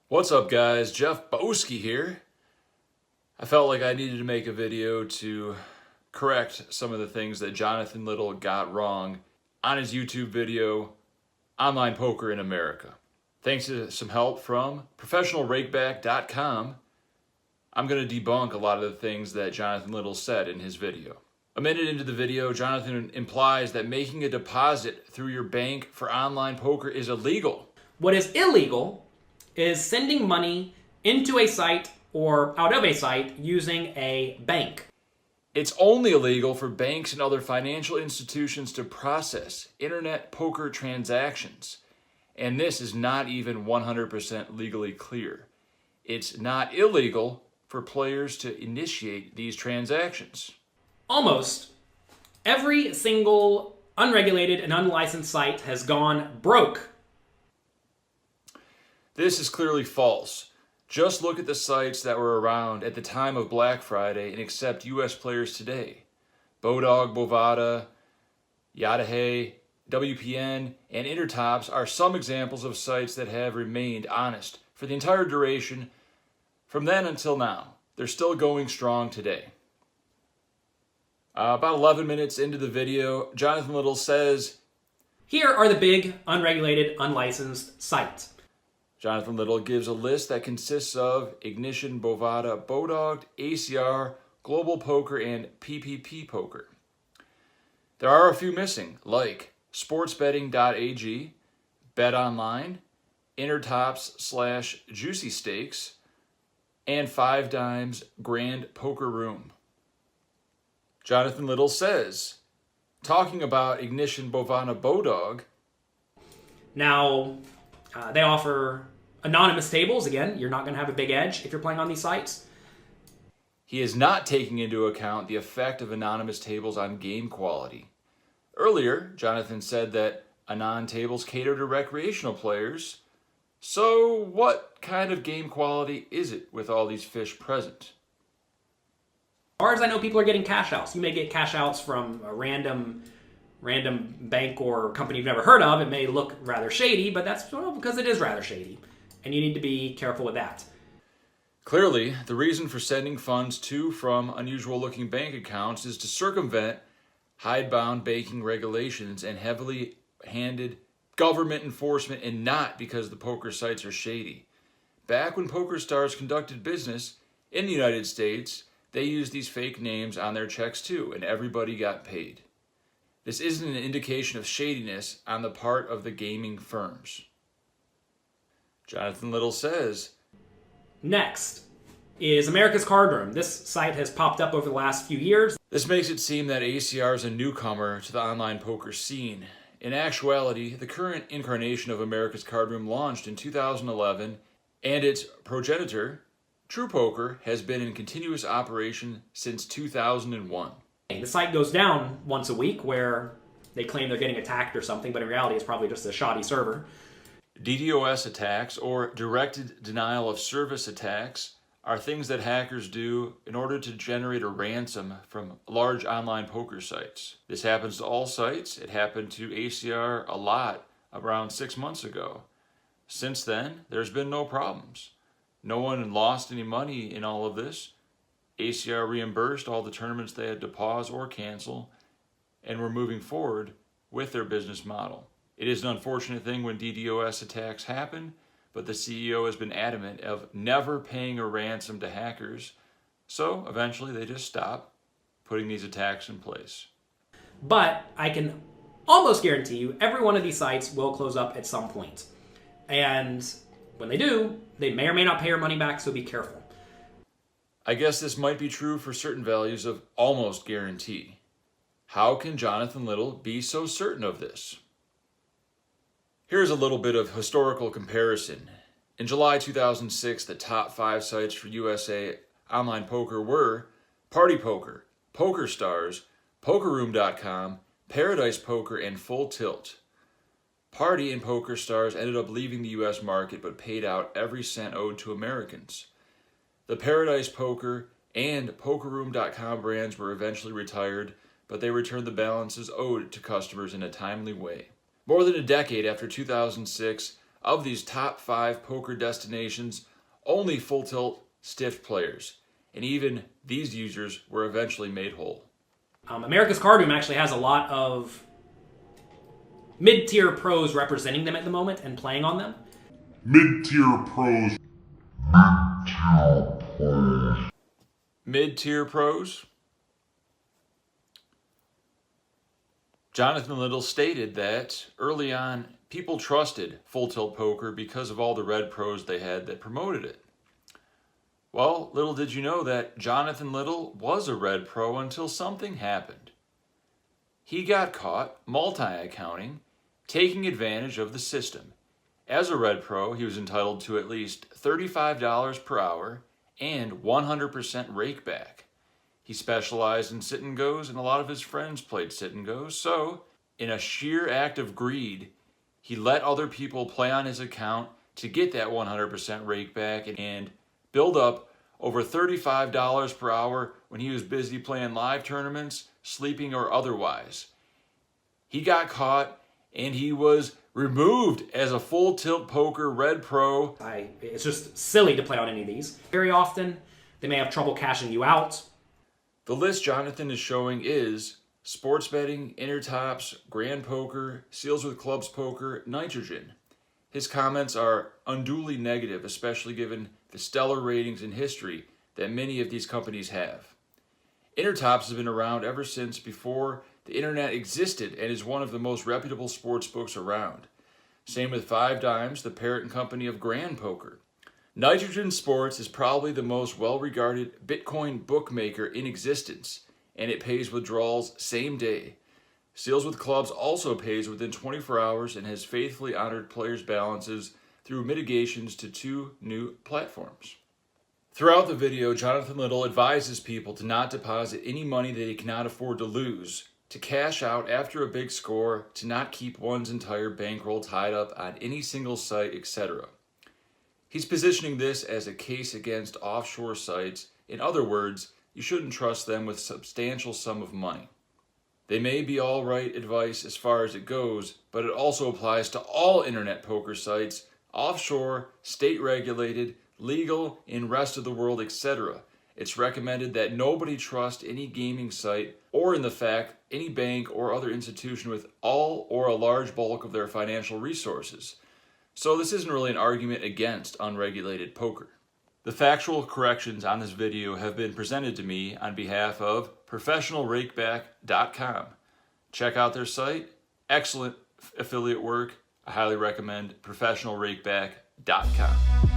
What's up, guys? Jeff Boski here. I felt like I needed to make a video to correct some of the things that Jonathan Little got wrong on his YouTube video, Online Poker in America. Thanks to some help from professionalrakeback.com, I'm going to debunk a lot of the things that Jonathan Little said in his video. A minute into the video, Jonathan implies that making a deposit through your bank for online poker is illegal. What is illegal is sending money into a site or out of a site using a bank. It's only illegal for banks and other financial institutions to process internet poker transactions. And this is not even 100% legally clear. It's not illegal for players to initiate these transactions. Almost every single unregulated and unlicensed site has gone broke. This is clearly false. Just look at the sites that were around at the time of Black Friday and accept US players today. Bodog, Bovada, Yadahay, WPN, and Intertops are some examples of sites that have remained honest for the entire duration from then until now. They're still going strong today. About 11 minutes into the video, Jonathan Little says, Here are the big unregulated, unlicensed sites. Jonathan Little gives a list that consists of Ignition, Bovada, Bodog, ACR, Global Poker, and PPPoker. There are a few missing, like Sportsbetting.ag, Betonline, Intertops / Juicy Stakes, and 5 Dimes Grand Poker Room. Jonathan Little says, talking about Ignition, Bovada, Bodog. Now, they offer anonymous tables. Again, you're not going to have a big edge if you're playing on these sites. He is not taking into account the effect of anonymous tables on game quality. Earlier, Jonathan said that anon tables cater to recreational players. So what kind of game quality is it with all these fish present? As far as I know, people are getting cash outs. You may get cash outs from a random bank or company you've never heard of. It may look rather shady, but that's because it is rather shady. And you need to be careful with that. Clearly, the reason for sending funds to from unusual-looking bank accounts is to circumvent hidebound banking regulations and heavily handed government enforcement, and not because the poker sites are shady. Back when PokerStars conducted business in the United States, they used these fake names on their checks too, and everybody got paid. This isn't an indication of shadiness on the part of the gaming firms. Jonathan Little says, Next is America's Cardroom. This site has popped up over the last few years. This makes it seem that ACR is a newcomer to the online poker scene. In actuality, the current incarnation of America's Cardroom launched in 2011, and its progenitor, True Poker, has been in continuous operation since 2001. The site goes down once a week where they claim they're getting attacked or something, but in reality it's probably just a shoddy server. DDoS attacks, or directed denial of service attacks, are things that hackers do in order to generate a ransom from large online poker sites. This happens to all sites. It happened to ACR a lot around 6 months ago. Since then, there's been no problems. No one lost any money in all of this. ACR reimbursed all the tournaments they had to pause or cancel, and were moving forward with their business model. It is an unfortunate thing when DDoS attacks happen, but the CEO has been adamant of never paying a ransom to hackers, so eventually they just stop putting these attacks in place. But I can almost guarantee you every one of these sites will close up at some point. And when they do, they may or may not pay your money back, so be careful. I guess this might be true for certain values of almost guarantee. How can Jonathan Little be so certain of this? Here's a little bit of historical comparison. In July 2006, the top 5 sites for USA online poker were Party Poker, PokerStars, PokerRoom.com, Paradise Poker, and Full Tilt. Party and PokerStars ended up leaving the US market but paid out every cent owed to Americans. The Paradise Poker and PokerRoom.com brands were eventually retired, but they returned the balances owed to customers in a timely way. More than a decade after 2006, of these top 5 poker destinations, only full tilt stiff players, and even these users were eventually made whole. America's Cardroom actually has a lot of mid-tier pros representing them at the moment and playing on them. Mid-tier pros. Mid-tier pros? Jonathan Little stated that early on, people trusted full tilt poker because of all the red pros they had that promoted it. Well, little did you know that Jonathan Little was a red pro until something happened. He got caught multi-accounting, taking advantage of the system. As a red pro, he was entitled to at least $35 per hour and 100% rake back. He specialized in sit and goes, and a lot of his friends played sit and goes, so in a sheer act of greed, he let other people play on his account to get that 100% rake back and build up over $35 per hour when he was busy playing live tournaments, sleeping or otherwise. He got caught and he was removed as a full tilt poker red pro. It's just silly to play on any of these. Very often, they may have trouble cashing you out. The list Jonathan is showing is sports betting, Intertops, Grand Poker, Seals with Clubs Poker, Nitrogen. His comments are unduly negative, especially given the stellar ratings and history that many of these companies have. Intertops has been around ever since before the internet existed and is one of the most reputable sports books around. Same with Five Dimes, the parent company of Grand Poker. Nitrogen Sports is probably the most well-regarded Bitcoin bookmaker in existence, and it pays withdrawals same day. Seals with Clubs also pays within 24 hours and has faithfully honored players' balances through mitigations to 2 new platforms. Throughout the video, Jonathan Little advises people to not deposit any money that he cannot afford to lose, to cash out after a big score, to not keep one's entire bankroll tied up on any single site, etc. He's positioning this as a case against offshore sites. In other words, you shouldn't trust them with a substantial sum of money. They may be all right advice as far as it goes, but it also applies to all internet poker sites, offshore, state-regulated, legal in rest of the world, etc. It's recommended that nobody trust any gaming site or, in the fact, any bank or other institution with all or a large bulk of their financial resources. So this isn't really an argument against unregulated poker. The factual corrections on this video have been presented to me on behalf of ProfessionalRakeback.com. Check out their site. Excellent affiliate work. I highly recommend ProfessionalRakeback.com.